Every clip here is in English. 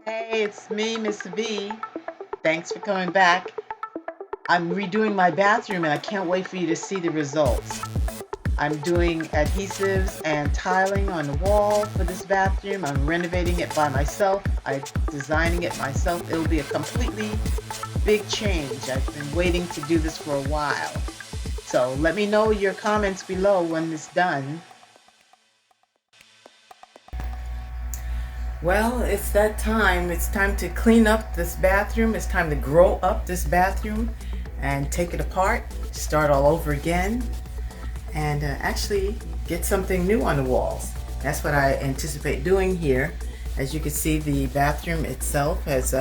Hey, it's me, Miss V. Thanks for coming back. I'm redoing my bathroom and I can't wait for you to see the results. I'm doing adhesives and tiling on the wall for this bathroom. I'm renovating it by myself. I'm designing it myself. It'll be a completely big change. I've been waiting to do this for a while. So let me know your comments below when it's done. Well, it's that time. It's time to clean up this bathroom. It's time to grow up this bathroom and take it apart, start all over again, and actually get something new on the walls. That's what I anticipate doing here. As you can see, the bathroom itself has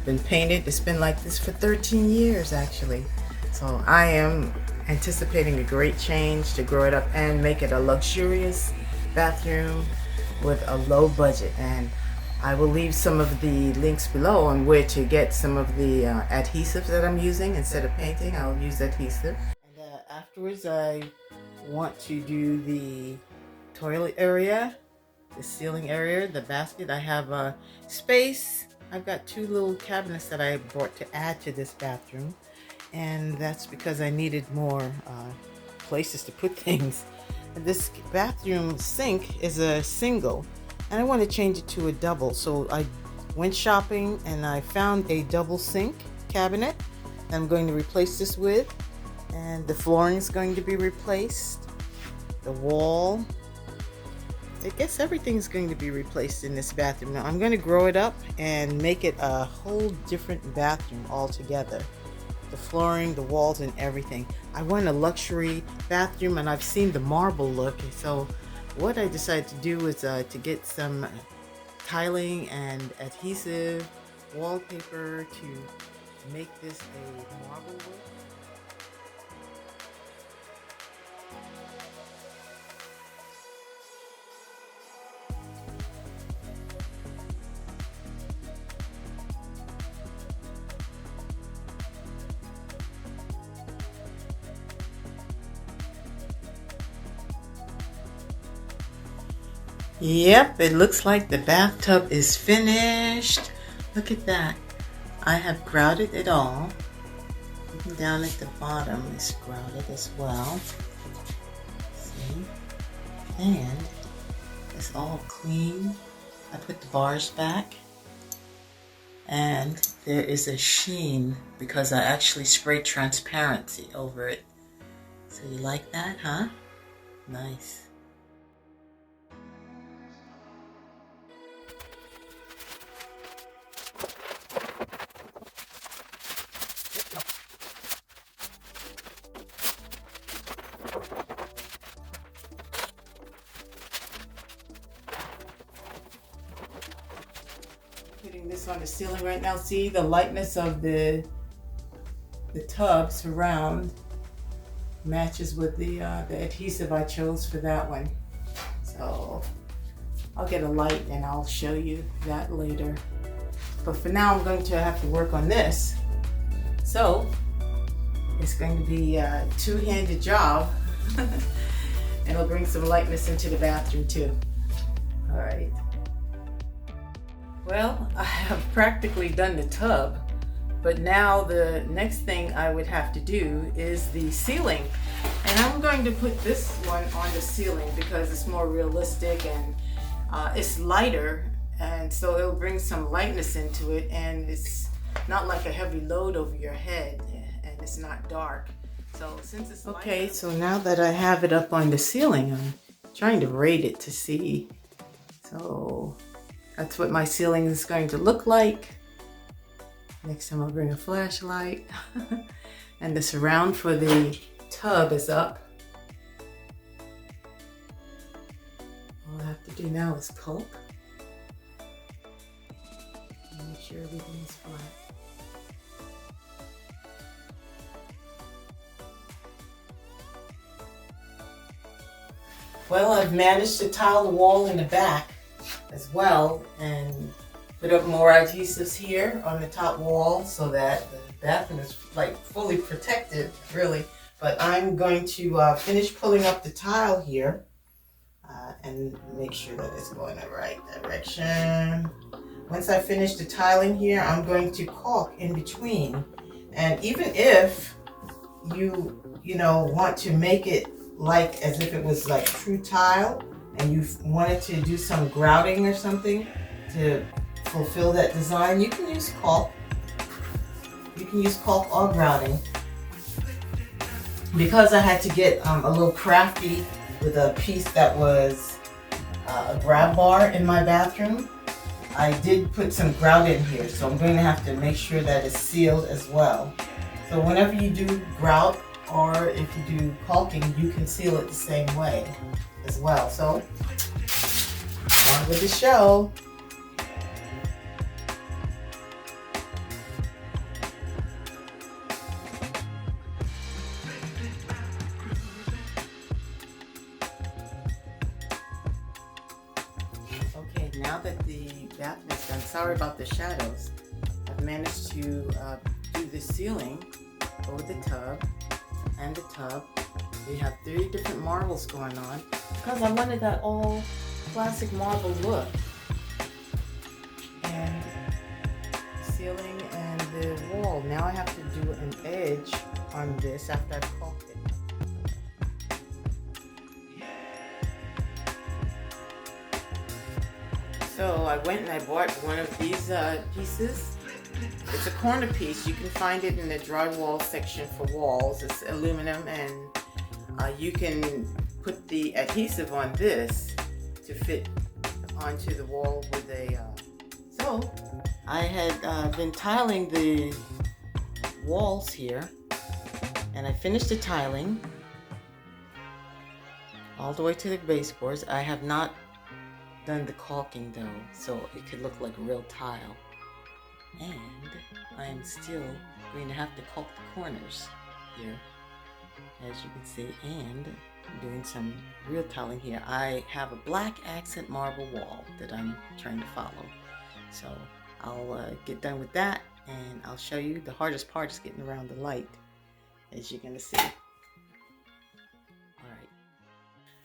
been painted. It's been like this for 13 years actually. So I am anticipating a great change to grow it up and make it a luxurious bathroom with a low budget. And I will leave some of the links below on where to get some of the adhesives that I'm using. Instead of painting, I'll use adhesive. And afterwards, I want to do the toilet area, the ceiling area, the basket. I have a space. I've got two little cabinets that I bought to add to this bathroom. And that's because I needed more places to put things. And this bathroom sink is a single, and I want to change it to a double. So I went shopping and I found a double sink cabinet that I'm going to replace this with. And the flooring is going to be replaced. The wall. I guess everything's going to be replaced in this bathroom. Now I'm going to grow it up and make it a whole different bathroom altogether. The flooring, the walls, and everything. I want a luxury bathroom, and I've seen the marble look. So what I decided to do is to get some tiling and adhesive wallpaper to make this a marble look. Yep, it looks like the bathtub is finished. Look at that. I have grouted it all. Even down at the bottom is grouted as well. See? And it's all clean. I put the bars back. And there is a sheen because I actually sprayed transparency over it. So you like that, huh? Nice. Putting this on the ceiling right now. See the lightness of the tub surround matches with the adhesive I chose for that one. So I'll get a light and I'll show you that later. But for now, I'm going to have to work on this. So it's going to be a two-handed job. And it'll bring some lightness into the bathroom too. All right. Well, I have practically done the tub, but now the next thing I would have to do is the ceiling. And I'm going to put this one on the ceiling because it's more realistic and it's lighter, and so it'll bring some lightness into it, and it's not like a heavy load over your head, and it's not dark. So since it's lighter, okay, so now that I have it up on the ceiling, I'm trying to rate it to see. So that's what my ceiling is going to look like. Next time I'll bring a flashlight. And the surround for the tub is up. All I have to do now is caulk. And make sure everything is flat. Well, I've managed to tile the wall in the back as well and put up more adhesives here on the top wall so that the bathroom is like fully protected, really. But I'm going to finish pulling up the tile here and make sure that it's going the right direction. once I finish the tiling here, I'm going to caulk in between. And even if you know, want to make it like as if it was like true tile, and you wanted to do some grouting or something to fulfill that design, you can use caulk. You can use caulk or grouting. Because I had to get a little crafty with a piece that was a grab bar in my bathroom, I did put some grout in here, so I'm going to have to make sure that it's sealed as well. So whenever you do grout, or if you do caulking, you can seal it the same way as well. So, on with the show. Okay, now that the bathroom is done, sorry about the shadows. I've managed to do the ceiling over the tub and the tub. We have 3 different marbles going on because I wanted that all classic marble look. And the ceiling and the wall. Now I have to do an edge on this after I've caulked it. So I went and I bought one of these pieces. It's a corner piece. You can find it in the drywall section for walls. It's aluminum, and you can put the adhesive on this to fit onto the wall with a... So I had been tiling the walls here, and I finished the tiling all the way to the baseboards. I have not done the caulking though, so it could look like real tile. And I'm still going to have to caulk the corners here, as you can see, and I'm doing some real tiling here. I have a black accent marble wall that I'm trying to follow. So I'll get done with that, and I'll show you. The hardest part is getting around the light, as you're going to see.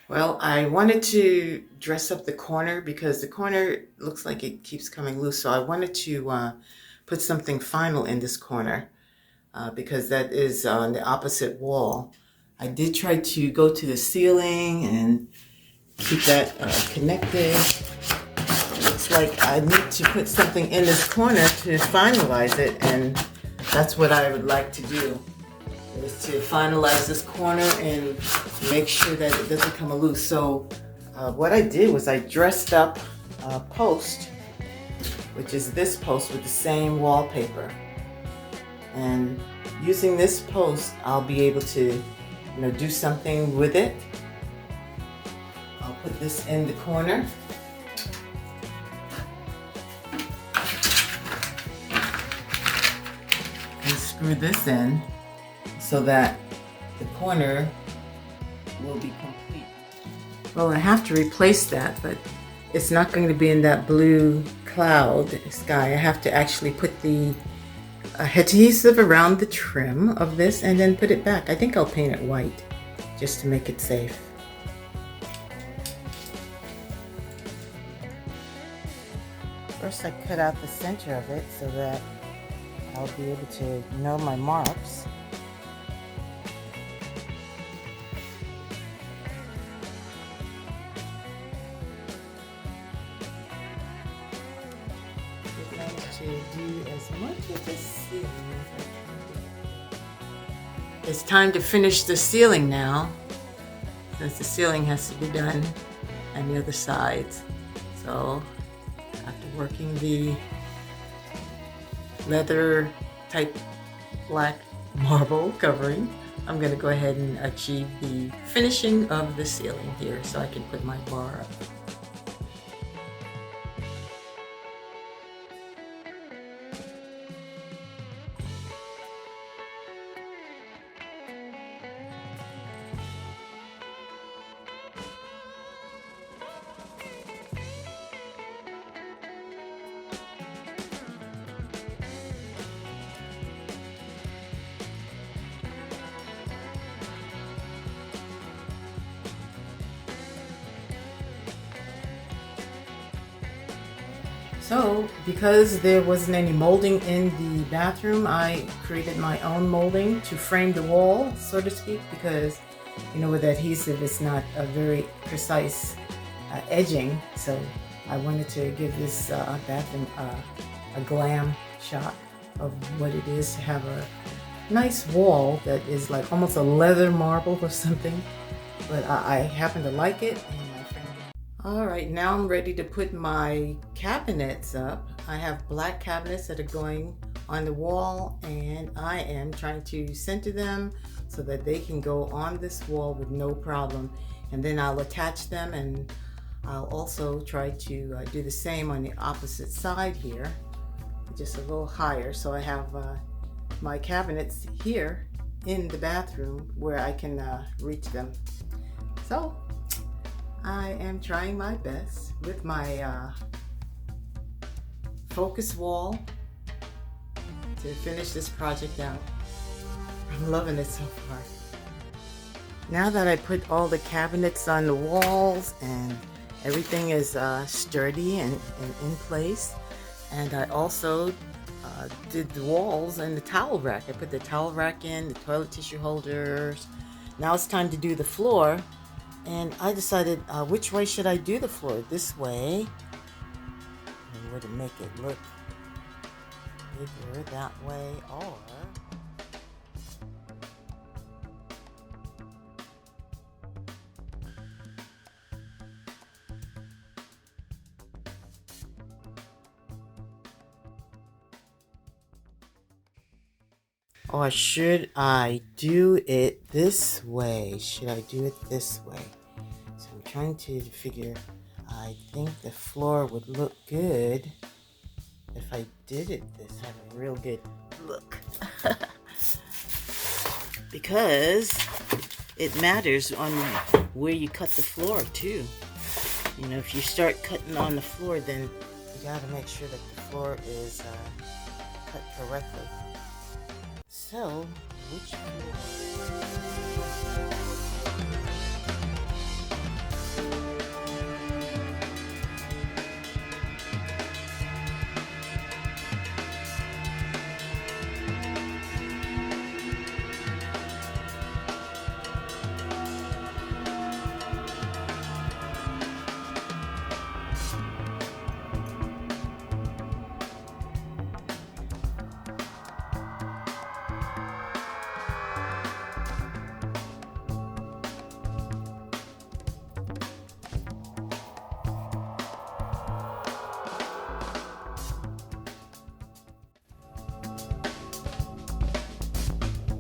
Well, I wanted to dress up the corner because the corner looks like it keeps coming loose. So I wanted to put something final in this corner because that is on the opposite wall. I did try to go to the ceiling and keep that connected. It looks like I need to put something in this corner to finalize it, and that's what I would like to do. Is to finalize this corner and make sure that it doesn't come loose. So what I did was I dressed up a post, which is this post with the same wallpaper. And using this post, I'll be able to, do something with it. I'll put this in the corner. And screw this in, so that the corner will be complete. Well, I have to replace that, but it's not going to be in that blue cloud sky. I have to actually put the adhesive around the trim of this and then put it back. I think I'll paint it white just to make it safe. First, I cut out the center of it so that I'll be able to know my marks. To do as much of the ceiling as I can. It's time to finish the ceiling now, since the ceiling has to be done on the other sides. So after working the leather type black marble covering, I'm going to go ahead and achieve the finishing of the ceiling here so I can put my bar up. So, because there wasn't any molding in the bathroom, I created my own molding to frame the wall, so to speak, because you know, with adhesive, it's not a very precise edging. So I wanted to give this bathroom a glam shot of what it is to have a nice wall that is like almost a leather marble or something. But I happen to like it, and I framed it. All right, now I'm ready to put my cabinets up. I have black cabinets that are going on the wall, and I am trying to center them so that they can go on this wall with no problem. And then I'll attach them, and I'll also try to do the same on the opposite side here, just a little higher, so I have my cabinets here in the bathroom where I can reach them. So I am trying my best with my focus wall to finish this project out. I'm loving it so far. Now that I put all the cabinets on the walls and everything is sturdy and in place, and I also did the walls and the towel rack. I put the towel rack in, the toilet tissue holders. Now it's time to do the floor, and I decided which way should I do the floor? This way, or would it make it look bigger that way, or should I do it this way? Should I do it this way? So I'm trying to figure, I think the floor would look good if I did it this, have a real good look. Because it matters on where you cut the floor too. You know, if you start cutting on the floor, then you gotta make sure that the floor is cut correctly. So, which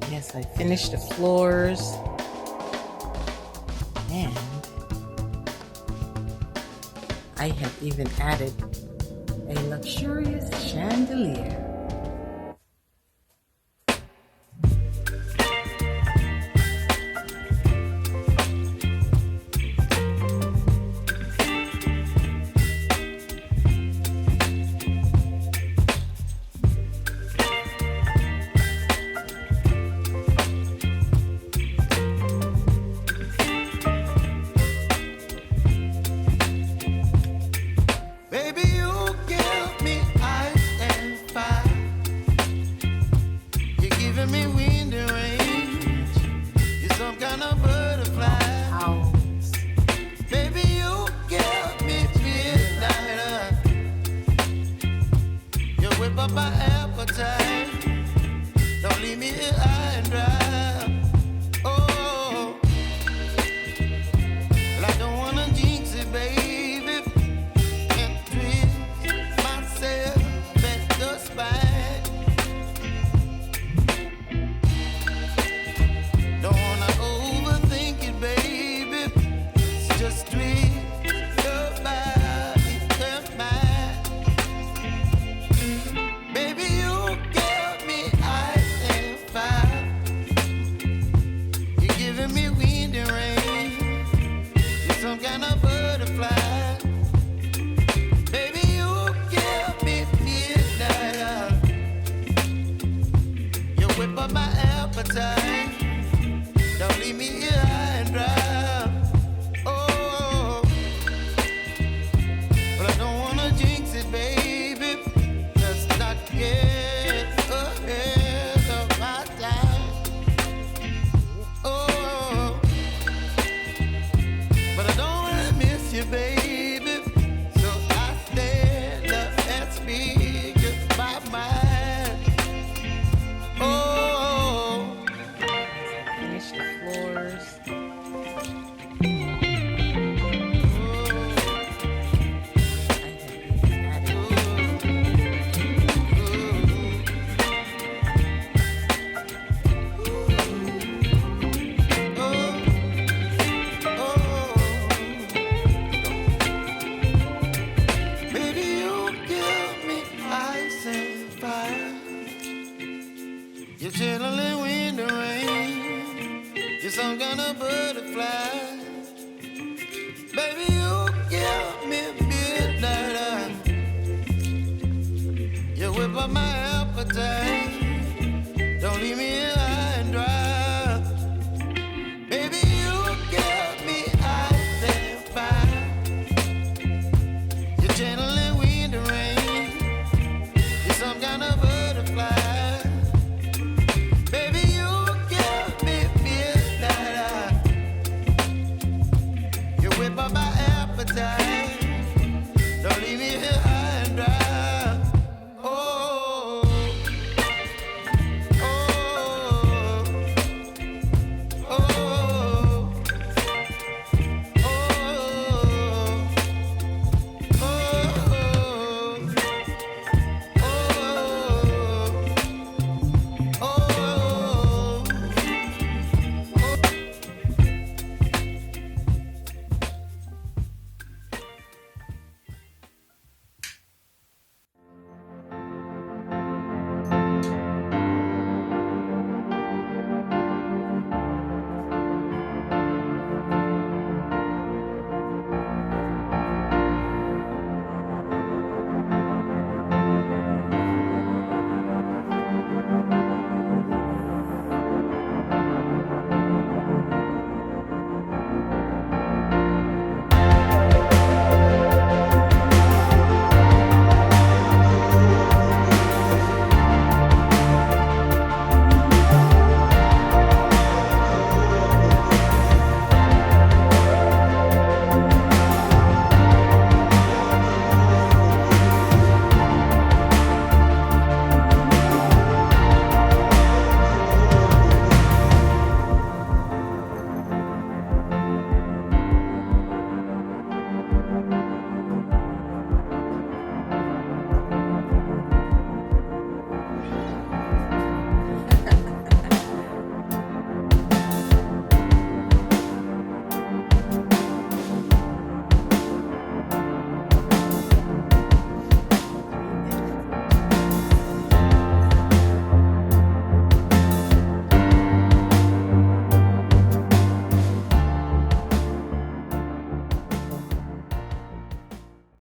Yes, I finished the floors, and I have even added a luxurious chandelier. My appetite, don't leave me here high and dry. Oh, well, I don't wanna jinx it, baby, and twist myself at the spine. Don't wanna overthink it, baby. It's just twist your body and mine. Baby, you give me ice and fire. You're chilling in the rain. You're some kind of butterfly. Baby, you give me midnight. You whip up my appetite. Don't leave me